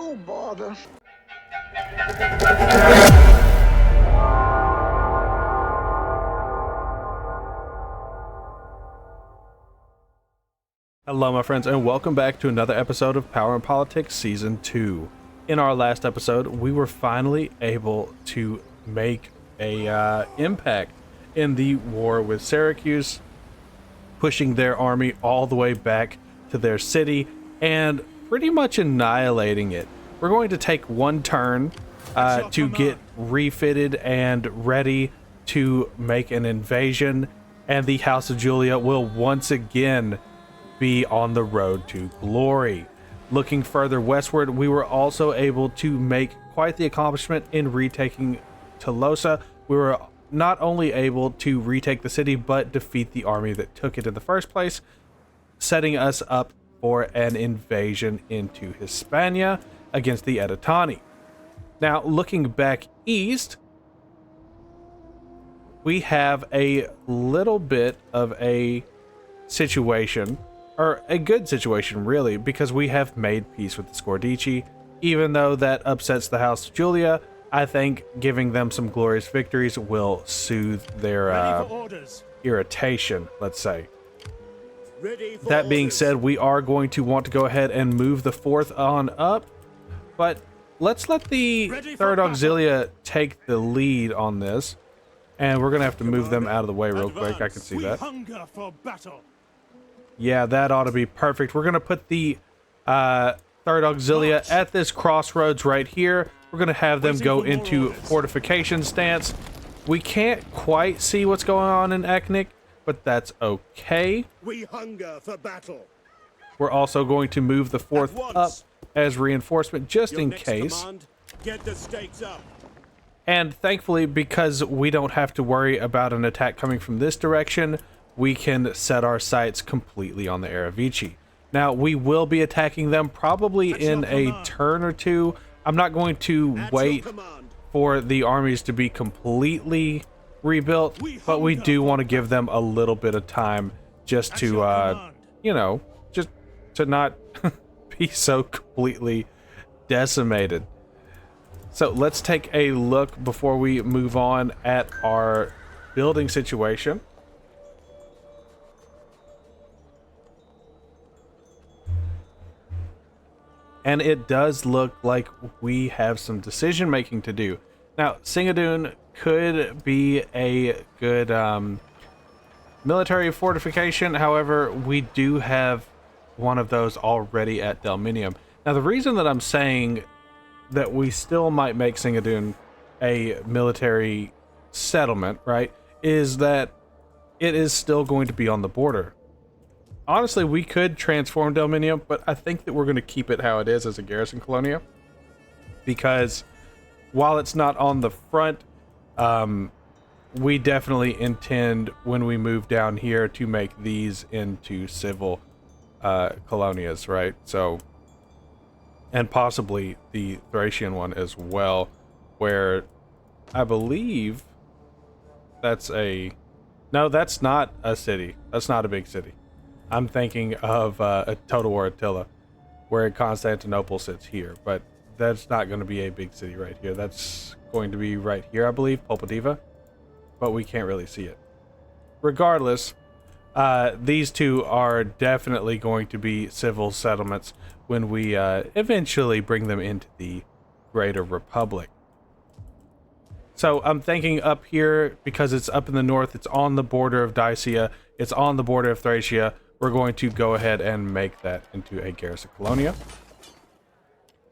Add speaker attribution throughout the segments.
Speaker 1: Oh, bother.
Speaker 2: Hello my friends, and welcome back to another episode of Power and Politics Season 2. In our last episode, we were finally able to make a impact in the war with Syracuse, pushing their army all the way back to their city and pretty much annihilating it. We're going to take one turn to get refitted and ready to make an invasion, and the House of Julia will once again be on the road to glory. Looking further westward, we were also able to make quite the accomplishment in retaking Tolosa. We were not only able to retake the city, but defeat the army that took it in the first place, setting us up for an invasion into Hispania against the Editani. Now, looking back east, we have a little bit of a situation, or a good situation really, because we have made peace with the Scordici. Even though that upsets the House of Julia, I think giving them some glorious victories will soothe their irritation, let's say. That being said, we are going to want to go ahead and move the 4th on up, but let's let the 3rd Auxilia take the lead on this, and we're gonna have to move them out of the way real quick. I can see that. Yeah, that ought to be perfect. We're gonna put the 3rd Auxilia at this crossroads right here. We're gonna have them go into fortification stance. We can't quite see what's going on in Eknik, but that's okay.
Speaker 3: We hunger for battle.
Speaker 2: We're also going to move the 4th up as reinforcement just in case.
Speaker 3: Command, get the stakes up.
Speaker 2: And thankfully, because we don't have to worry about an attack coming from this direction, we can set our sights completely on the Aravici. Now, we will be attacking them probably in a turn or two. I'm not going to wait for the armies to be completely rebuilt, but we do want to give them a little bit of time just to, you know, just to not be so completely decimated. So let's take a look before we move on at our building situation. And it does look like we have some decision making to do. Now, Singadun could be a good military fortification. However, we do have one of those already at Domination. Now, the reason that I'm saying that we still might make Singadun a military settlement, right, is that it is still going to be on the border. Honestly, we could transform Domination, but I think that we're going to keep it how it is as a garrison colonia, because while it's not on the front, we definitely intend when we move down here to make these into civil colonias, right? So, and possibly the Thracian one as well, where I believe that's a... No, that's not a city. That's not a big city. I'm thinking of a Total War Attila, where Constantinople sits here, but that's not going to be a big city right here. That's going to be right here, I believe, Pulpadiva, but we can't really see it. Regardless, these two are definitely going to be civil settlements when we eventually bring them into the Greater Republic. So I'm thinking up here, because it's up in the north, it's on the border of Dacia, it's on the border of Thracia. We're going to go ahead and make that into a garrison colonia.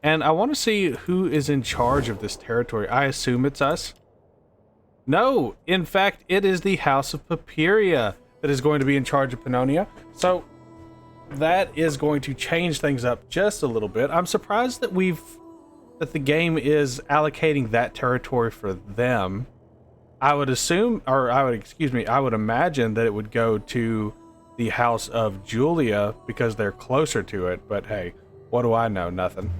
Speaker 2: And I want to see who is in charge of this territory. I assume it's us. No, in fact, it is the House of Papiria that is going to be in charge of Pannonia. So that is going to change things up just a little bit. I'm surprised that the game is allocating that territory for them. I would imagine that it would go to the House of Julia because they're closer to it, but hey, what do I know? Nothing.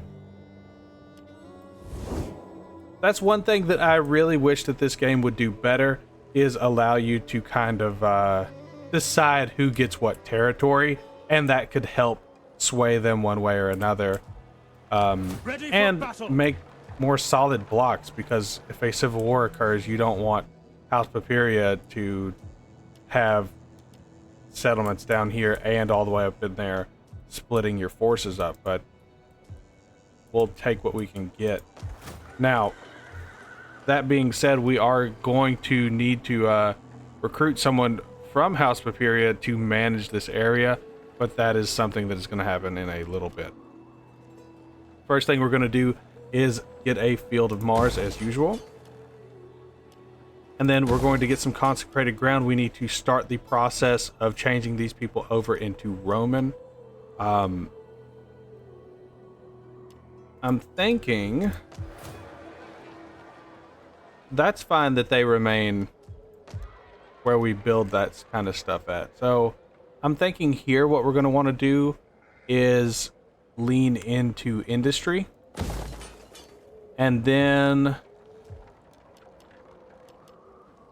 Speaker 2: That's one thing that I really wish that this game would do better, is allow you to kind of decide who gets what territory, and that could help sway them one way or another.
Speaker 3: Ready for
Speaker 2: and
Speaker 3: battle.
Speaker 2: make more solid blocks, because if a civil war occurs, you don't want House Papiria to have settlements down here and all the way up in there, splitting your forces up. But we'll take what we can get. Now, that being said, we are going to need to recruit someone from House Papiria to manage this area, but that is something that is going to happen in a little bit. First thing we're going to do is get a Field of Mars as usual. And then we're going to get some consecrated ground. We need to start the process of changing these people over into Roman. I'm thinking that's fine that they remain where we build that kind of stuff at. So I'm thinking here what we're going to want to do is lean into industry. And then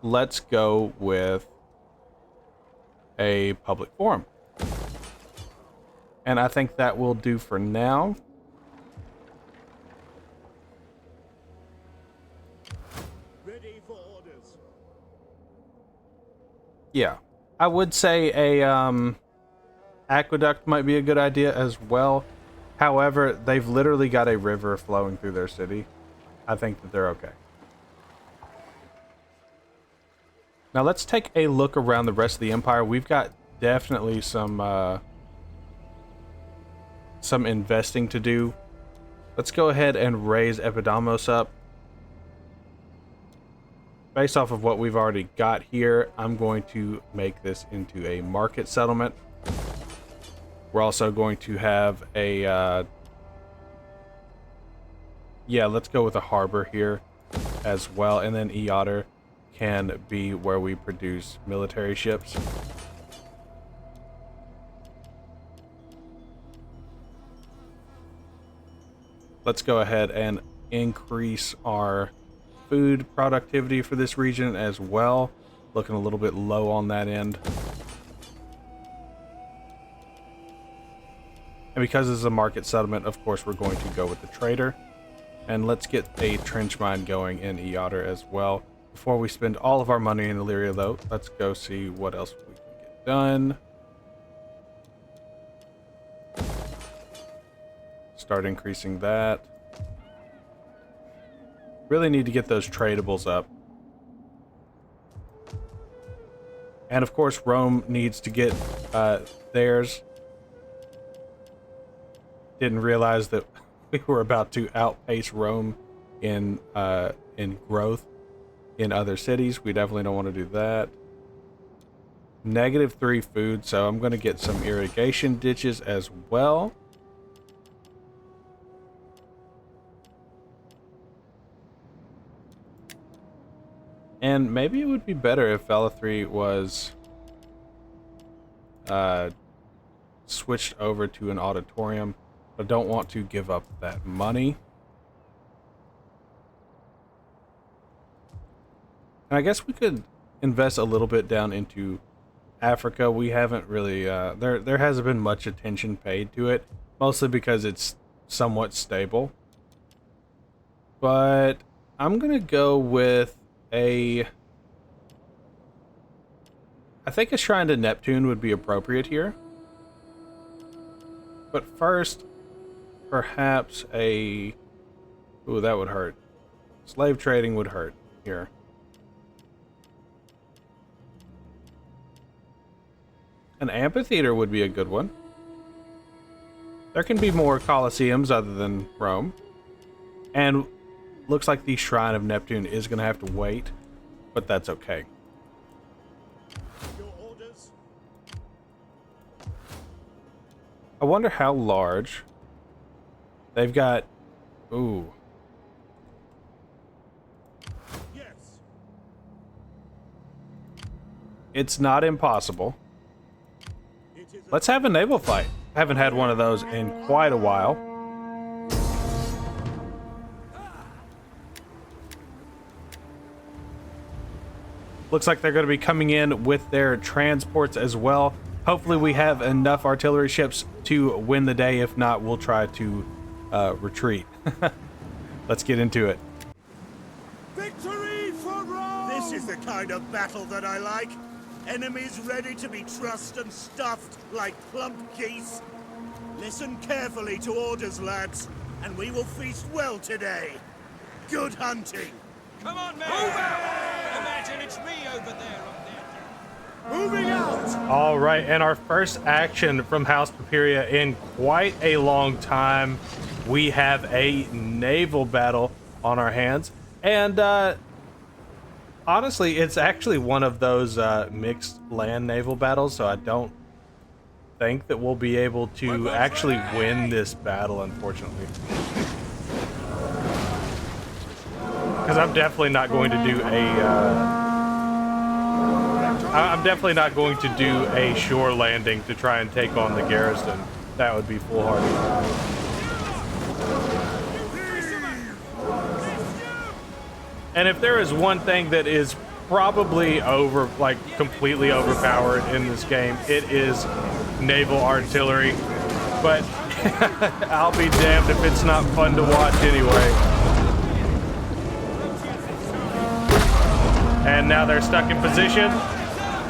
Speaker 2: let's go with a public forum. And I think that will do for now.
Speaker 3: Ready for orders.
Speaker 2: Yeah, I would say a aqueduct might be a good idea as well. However, they've literally got a river flowing through their city. I think that they're okay. Now let's take a look around the rest of the empire. We've got definitely some investing to do. Let's go ahead and raise Epidamos up. Based off of what we've already got here, I'm going to make this into a market settlement. We're also going to have a yeah, let's go with a harbor here as well, and then Eotter can be where we produce military ships. Let's go ahead and increase our food productivity for this region as well. Looking a little bit low on that end. And because this is a market settlement, of course, we're going to go with the trader. And let's get a trench mine going in Eotter as well. Before we spend all of our money in Illyria, though, let's go see what else we can get done. Start increasing that. Really need to get those tradables up. And of course, Rome needs to get theirs. Didn't realize that we were about to outpace Rome in growth in other cities. We definitely don't want to do that. -3 food, so I'm going to get some irrigation ditches as well. And maybe it would be better if Vala3 was switched over to an auditorium. I don't want to give up that money. And I guess we could invest a little bit down into Africa. We haven't really, there hasn't been much attention paid to it, mostly because it's somewhat stable. But I'm going to go with I think a shrine to Neptune would be appropriate here. But first, perhaps ooh, that would hurt. Slave trading would hurt here. An amphitheater would be a good one. There can be more Colosseums other than Rome. And looks like the Shrine of Neptune is going to have to wait, but that's okay.
Speaker 3: Your orders.
Speaker 2: I wonder how large they've got. Ooh.
Speaker 3: Yes.
Speaker 2: It's not impossible.
Speaker 3: It is
Speaker 2: Let's have a naval fight. Haven't had one of those in quite a while. Looks like they're going to be coming in with their transports as well. Hopefully we have enough artillery ships to win the day. If not, we'll try to retreat. Let's get into it.
Speaker 3: Victory for Rome! This is the kind of battle that I like. Enemies ready to be trussed and stuffed like plump geese. Listen carefully to orders, lads, and we will feast well today. Good hunting.
Speaker 1: Come on, man! Move out! Imagine it's me over there up there.
Speaker 3: Moving out!
Speaker 2: All right, and our first action from House Papiria in quite a long time. We have a naval battle on our hands, and honestly, it's actually one of those mixed land naval battles, so I don't think that we'll be able to actually win this battle, unfortunately. Because I'm definitely not going to do a shore landing to try and take on the garrison. That would be foolhardy. And if there is one thing that is probably completely overpowered in this game, it is naval artillery. But I'll be damned if it's not fun to watch anyway. And now they're stuck in position.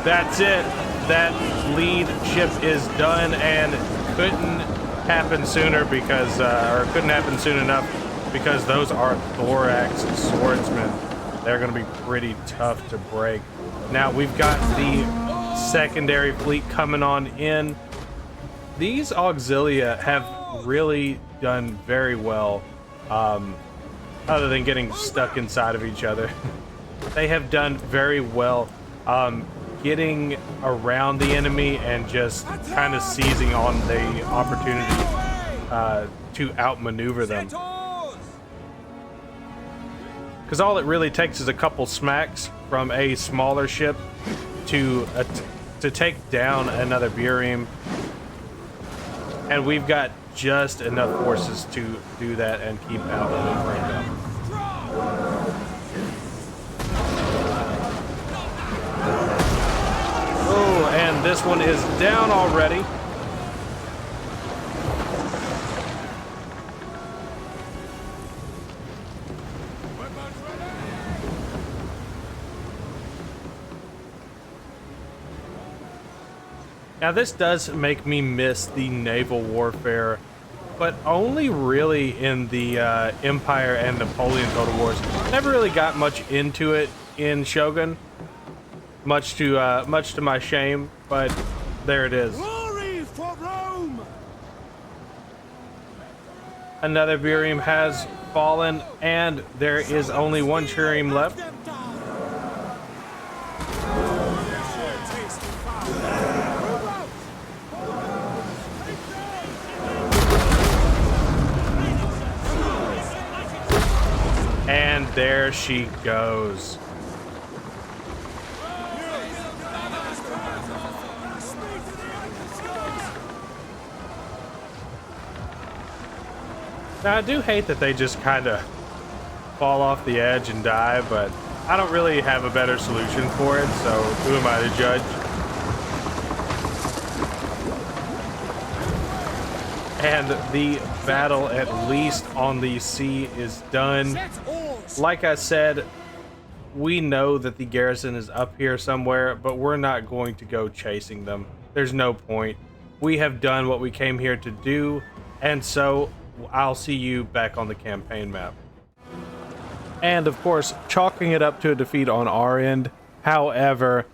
Speaker 2: That's it. That lead ship is done, and couldn't happen sooner because, or couldn't happen soon enough because those are thorax swordsmen. They're going to be pretty tough to break. Now we've got the secondary fleet coming on in. These auxilia have really done very well, other than getting stuck inside of each other. They have done very well getting around the enemy and just kind of seizing on the opportunity to outmaneuver them. Because all it really takes is a couple smacks from a smaller ship to take down another Burim. And we've got just enough forces to do that and keep outmaneuvering them. Oh, and this one is down already. Now this does make me miss the naval warfare, but only really in the Empire and Napoleon Total Wars. Never really got much into it in Shogun, much to my shame, but there it is.
Speaker 3: Glory for Rome!
Speaker 2: Another Burim has fallen, and there is only one Trireme left. And there she goes. Now, I do hate that they just kind of fall off the edge and die, but I don't really have a better solution for it, so who am I to judge? And the battle, at least on the sea, is done. Like I said, we know that the garrison is up here somewhere, but we're not going to go chasing them. There's no point. We have done what we came here to do, and so I'll see you back on the campaign map. And of course, chalking it up to a defeat on our end. However,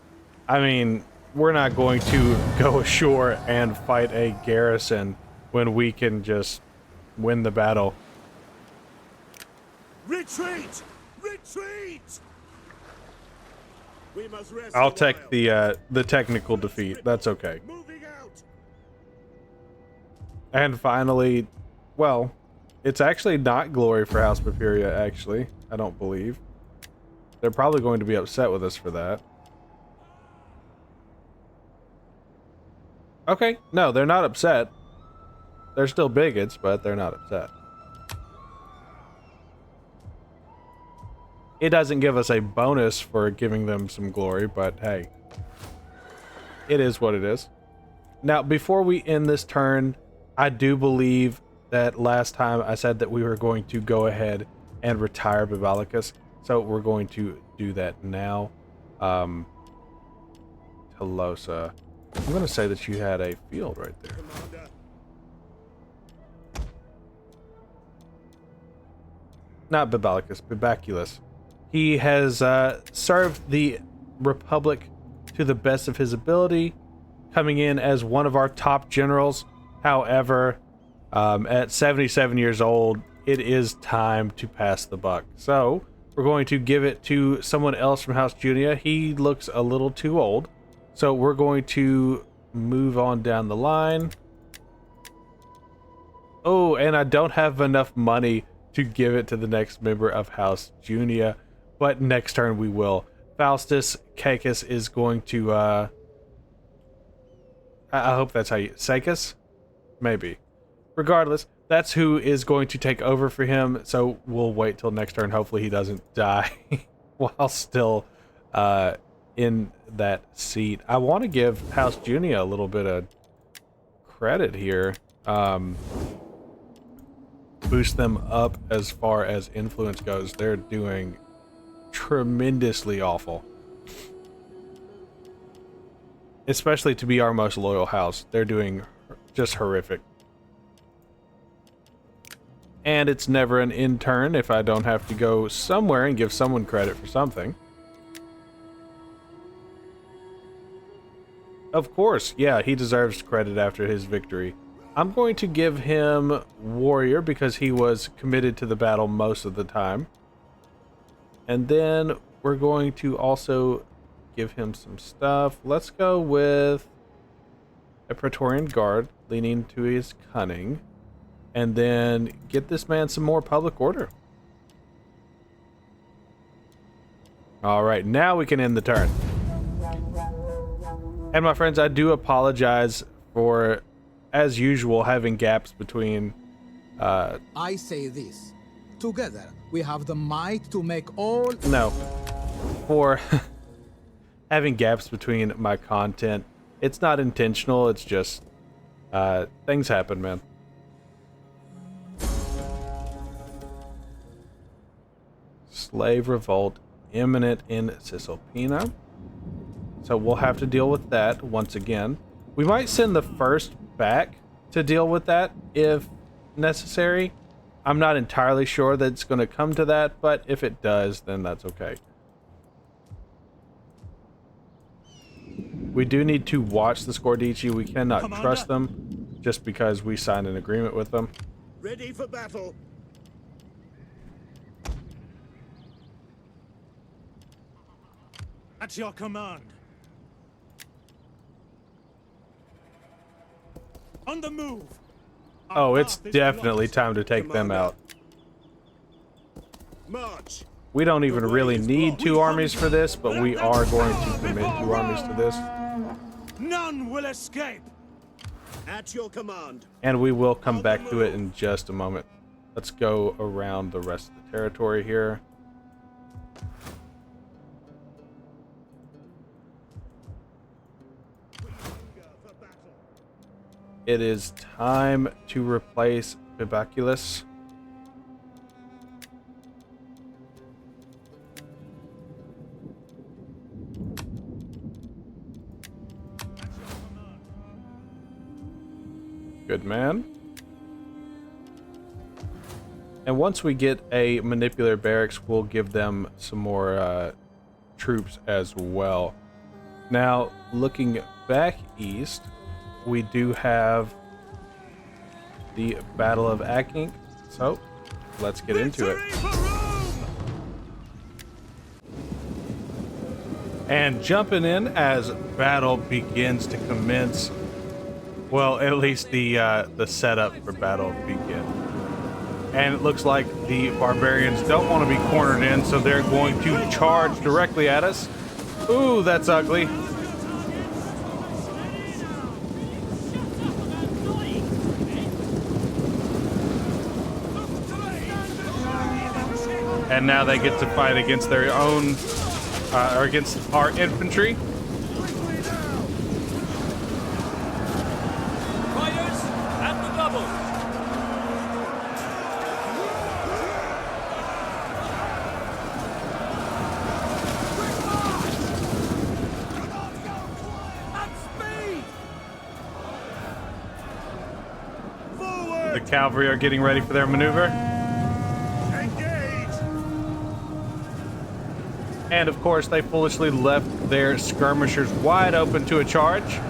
Speaker 2: I mean, we're not going to go ashore and fight a garrison when we can just win the battle.
Speaker 3: Retreat! Retreat! We must rest
Speaker 2: I'll
Speaker 3: a
Speaker 2: take
Speaker 3: while.
Speaker 2: the technical defeat. That's okay.
Speaker 3: Moving out.
Speaker 2: And finally, well, it's actually not glory for House Papiria, actually. I don't believe. They're probably going to be upset with us for that. Okay, no, they're not upset. They're still bigots, but they're not upset. It doesn't give us a bonus for giving them some glory, but hey. It is what it is. Now, before we end this turn, I do believe that last time I said that we were going to go ahead and retire Bibalicus, so we're going to do that now. Telosa, I'm going to say that you had a field right there.
Speaker 3: Commander.
Speaker 2: Not Bibalicus, Bibaculus. He has served the Republic to the best of his ability, coming in as one of our top generals. However, at 77 years old, it is time to pass the buck. So we're going to give it to someone else from House Junia. He looks a little too old, so we're going to move on down the line. Oh, and I don't have enough money to give it to the next member of House Junia, but next turn we will. Faustus Caecus is going to, I hope that's how you, Caecus? Maybe. Regardless, that's who is going to take over for him, so we'll wait till next turn. Hopefully he doesn't die while still in that seat. I want to give House Junia a little bit of credit here. Boost them up as far as influence goes. They're doing tremendously awful. Especially to be our most loyal house. They're doing just horrific. And it's never an in turn if I don't have to go somewhere and give someone credit for something. Of course, yeah, he deserves credit after his victory. I'm going to give him warrior because he was committed to the battle most of the time. And then we're going to also give him some stuff. Let's go with a Praetorian Guard, leaning to his cunning. And then get this man some more public order. Alright, now we can end the turn. And my friends, I do apologize for, as usual, having gaps between...
Speaker 4: I say this. Together, we have the might to make all...
Speaker 2: No. For having gaps between my content. It's not intentional, it's just... things happen, man. Slave revolt imminent in Cisalpina. So we'll have to deal with that once again. We might send the first back to deal with that if necessary. I'm not entirely sure that it's going to come to that, but if it does, then that's okay. We do need to watch the Scordici. We cannot
Speaker 3: Commander?
Speaker 2: trust them just because we signed an agreement with them.
Speaker 3: Ready for battle. At your command. On the move.
Speaker 2: Oh, it's definitely time to take them out.
Speaker 3: March.
Speaker 2: We don't even really need 2 armies for this, but we are going to commit 2 armies to this.
Speaker 3: None will escape. At your command.
Speaker 2: And we will come back to it in just a moment. Let's go around the rest of the territory here. It is time to replace Bibaculus. Good man. And once we get a manipulator barracks, we'll give them some more troops as well. Now, looking back east, we do have the Battle of Akink, so let's get into it. And jumping in as battle begins to commence. Well, at least the setup for battle begin. And it looks like the barbarians don't want to be cornered in, so they're going to charge directly at us. Ooh, that's ugly. And now they get to fight against their own, or against our infantry.
Speaker 1: Riders, at the double.
Speaker 2: cavalry are getting ready for their maneuver.
Speaker 3: Engage!
Speaker 2: And of course, they foolishly left their skirmishers wide open to a charge.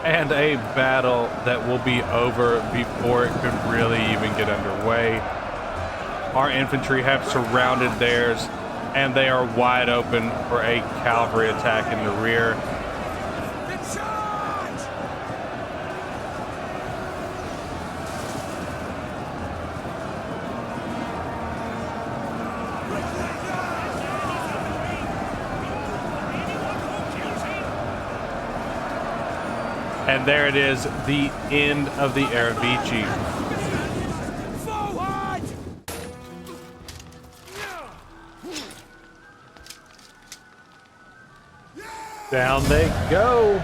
Speaker 2: And a battle that will be over before it could really even get underway. Our infantry have surrounded theirs, and they are wide open for a cavalry attack in the rear. And there it is, the end of the Aravici.
Speaker 1: Forward!
Speaker 2: Down they go.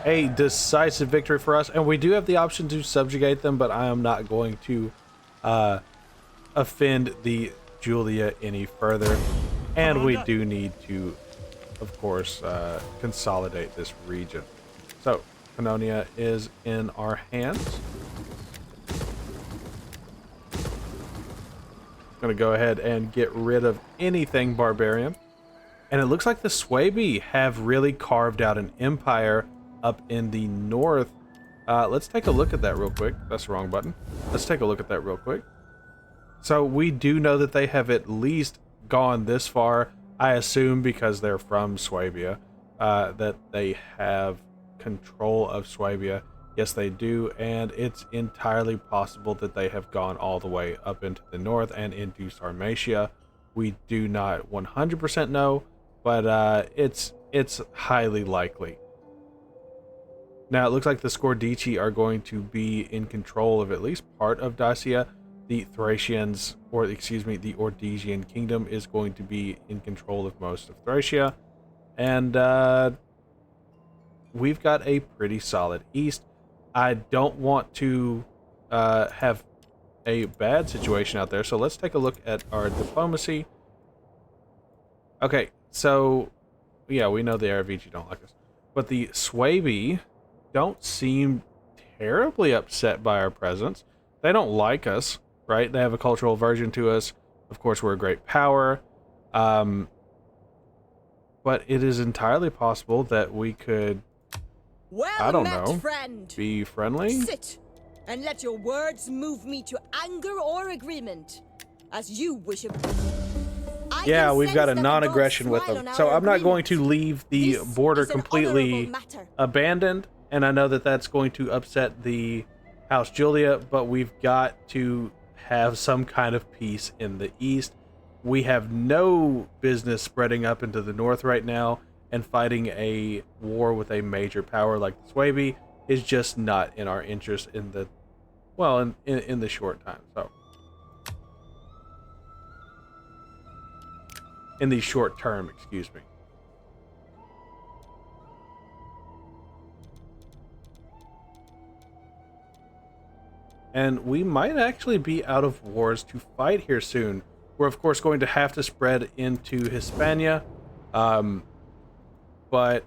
Speaker 2: A decisive victory for us, and we do have the option to subjugate them, but I am not going to offend the Julia any further. And we do need to, of course, consolidate this region. So Pannonia is in our hands. Gonna go ahead and get rid of anything barbarian. And it looks like the Suebi have really carved out an empire up in the north. Let's take a look at that real quick. That's the wrong button. Let's take a look at that real quick. So we do know that they have at least gone this far. I assume because they're from Swabia, that they have control of Swabia. Yes, they do, and it's entirely possible that they have gone all the way up into the north and into Sarmatia. We do not 100% know, but it's highly likely. Now it looks like the Scordici are going to be in control of at least part of Dacia. The Thracians, or excuse me, the Ordesian kingdom is going to be in control of most of Thracia, and we've got a pretty solid east. I don't want to have a bad situation out there, so let's take a look at our diplomacy. Okay, so yeah, we know the Aravici don't like us, but the Suebi don't seem terribly upset by our presence. They don't like us, right? They have a cultural aversion to us. Of course, we're a great power, but it is entirely possible that we could,
Speaker 5: Well
Speaker 2: I don't
Speaker 5: met,
Speaker 2: know,
Speaker 5: friend.
Speaker 2: be friendly.
Speaker 5: Sit, and let your words move me to anger or agreement, as you wish it.
Speaker 2: Yeah, we've got a non-aggression with them, so I'm not going to leave the border completely abandoned, and I know that that's going to upset the House Julia, but we've got to have some kind of peace in the east. We have no business spreading up into the north right now and fighting a war with a major power like the Suebi is just not in our interest in the, well, in the short time. So in the short term, excuse me. And we might actually be out of wars to fight here soon. We're of course going to have to spread into Hispania, but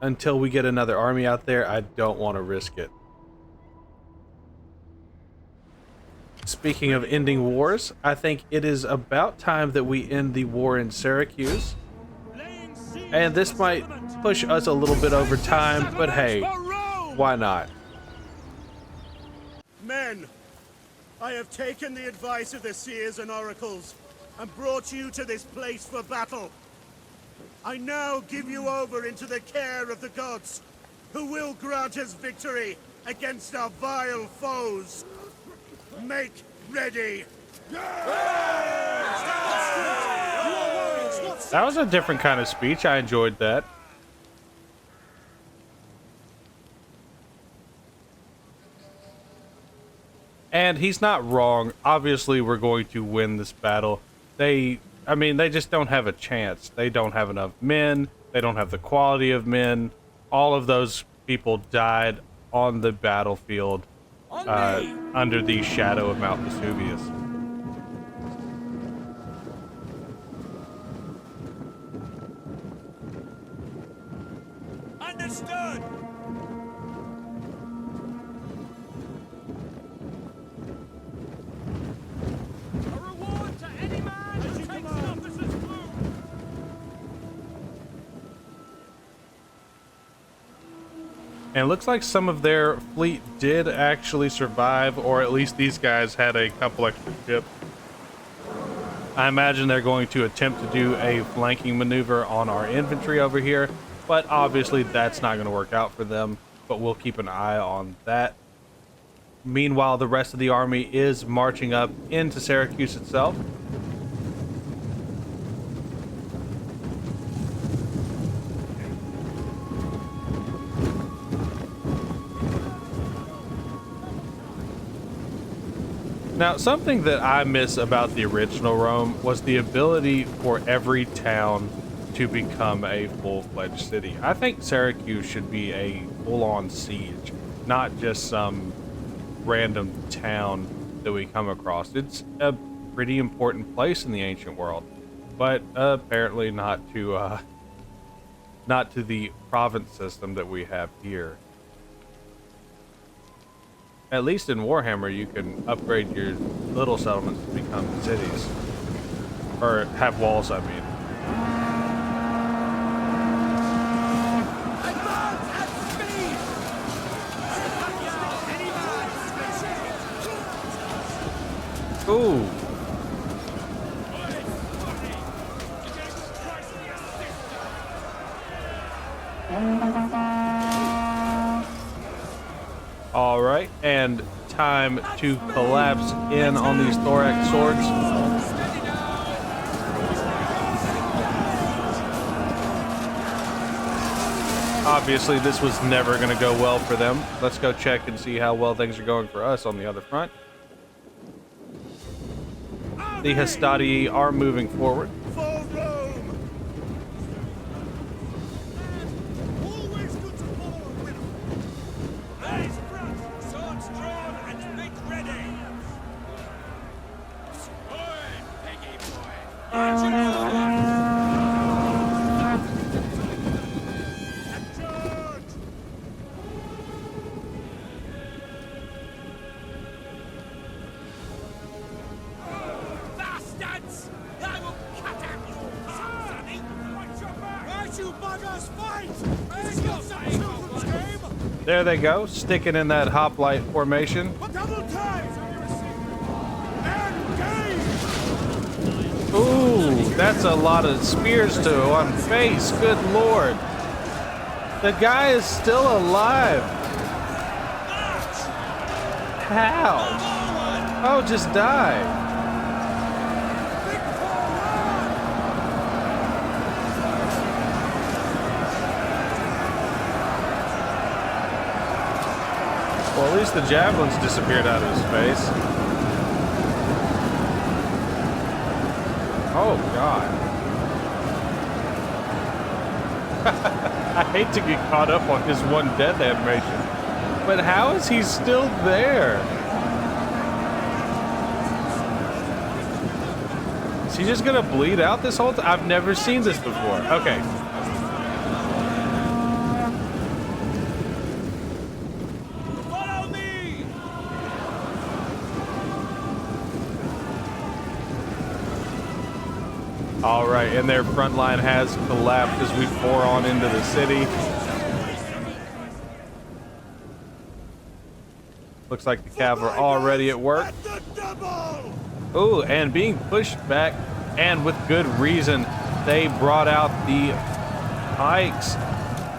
Speaker 2: until we get another army out there, I don't want to risk it. Speaking of ending wars, I think it is about time that we end the war in Syracuse. And this might push us a little bit over time, but hey, why not?
Speaker 3: Men, I have taken the advice of the seers and oracles and brought you to this place for battle. I now give you over into the care of the gods, who will grant us victory against our vile foes. Make ready.
Speaker 2: That was a different kind of speech. I enjoyed that. And he's not wrong. Obviously, we're going to win this battle. They I mean, they just don't have a chance. They don't have enough men. They don't have the quality of men. All of those people died on the battlefield under the shadow of Mount Vesuvius.
Speaker 1: Understood! A reward to any man who takes an officer's food!
Speaker 2: And it looks like some of their fleet did actually survive, or at least these guys had a couple extra ships. I imagine they're going to attempt to do a flanking maneuver on our infantry over here, but obviously that's not going to work out for them, but we'll keep an eye on that. Meanwhile, the rest of the army is marching up into Syracuse itself. Now, something that I miss about the original Rome was the ability for every town to become a full-fledged city. I think Syracuse should be a full-on siege, not just some random town that we come across. It's a pretty important place in the ancient world, but apparently not to the province system that we have here. At least in Warhammer, you can upgrade your little settlements to become cities. Or have walls, I mean. Ooh. All right, and time to collapse in on these thorax swords. Obviously, this was never going to go well for them. Let's go check and see how well things are going for us on the other front. The Hastati are moving forward.
Speaker 3: For Rome!
Speaker 1: Always good to follow a winner! Eyes front, swords drawn, and feet ready! Boy, Peggy boy! Marching forward!
Speaker 3: Charge!
Speaker 1: Bastards! I will cut at you, Sonny! Watch your back! Right, you buggers, fight! It's not some children's game!
Speaker 2: There they go, sticking in that hoplite formation.
Speaker 1: Double time! Engage!
Speaker 2: Ooh, that's a lot of spears to one face. Good lord. The guy is still alive. How? Oh, just die. Well, at least the javelins disappeared out of his face. Oh, God. I hate to get caught up on his one death animation, but how is he still there? Is he just gonna bleed out this whole time? I've never seen this before. Okay.
Speaker 1: Follow me!
Speaker 2: All right, and their front line has collapsed as we pour on into the city. Looks like the cavalry already at work.
Speaker 3: At the double!
Speaker 2: Ooh, and being pushed back, and with good reason, they brought out the pikes.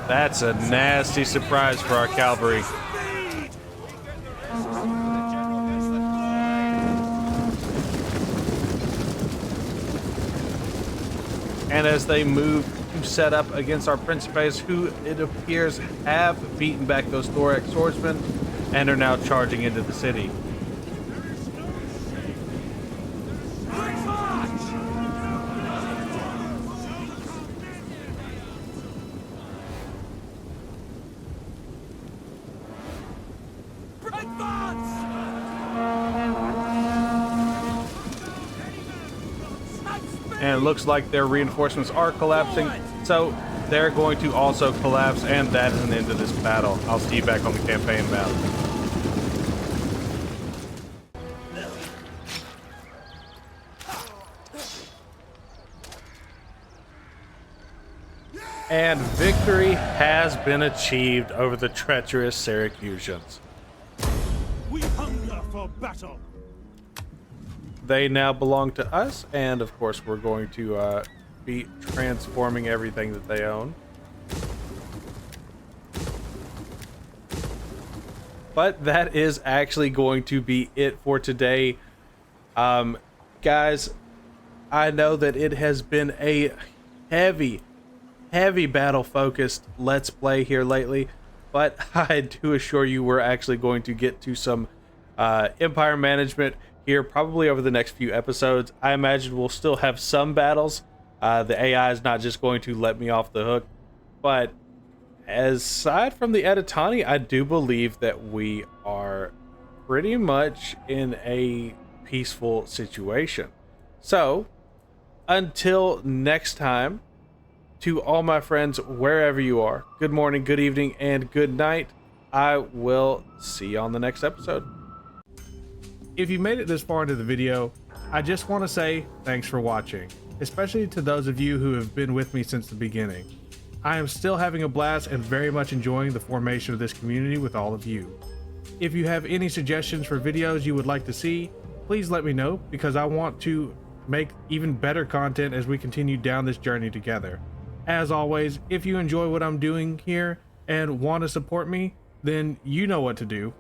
Speaker 2: That's a nasty surprise for our cavalry.
Speaker 3: Speed!
Speaker 2: And as they move to set up against our Principes, who it appears have beaten back those thorax swordsmen and are now charging into the city. and it looks like their reinforcements are collapsing, so they're going to also collapse, and that is an end to this battle. I'll see you back on the campaign map. And victory has been achieved over the treacherous Syracusans.
Speaker 1: We hunger for battle.
Speaker 2: They now belong to us, and of course we're going to be transforming everything that they own. But that is actually going to be it for today. Guys, I know that it has been a heavy battle focused let's play here lately, but I do assure you we're actually going to get to some empire management here probably over the next few episodes. I imagine we'll still have some battles. The AI is not just going to let me off the hook, but aside from the Editani, I do believe that we are pretty much in a peaceful situation. So until next time, to all my friends, wherever you are, good morning, good evening, and good night. I will see you on the next episode. If you made it this far into the video, I just want to say thanks for watching, especially to those of you who have been with me since the beginning. I am still having a blast and very much enjoying the formation of this community with all of you. If you have any suggestions for videos you would like to see, please let me know, because I want to make even better content as we continue down this journey together. As always, if you enjoy what I'm doing here and want to support me, then you know what to do.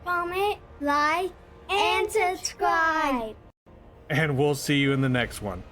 Speaker 6: Comment, like, and subscribe.
Speaker 2: And we'll see you in the next one.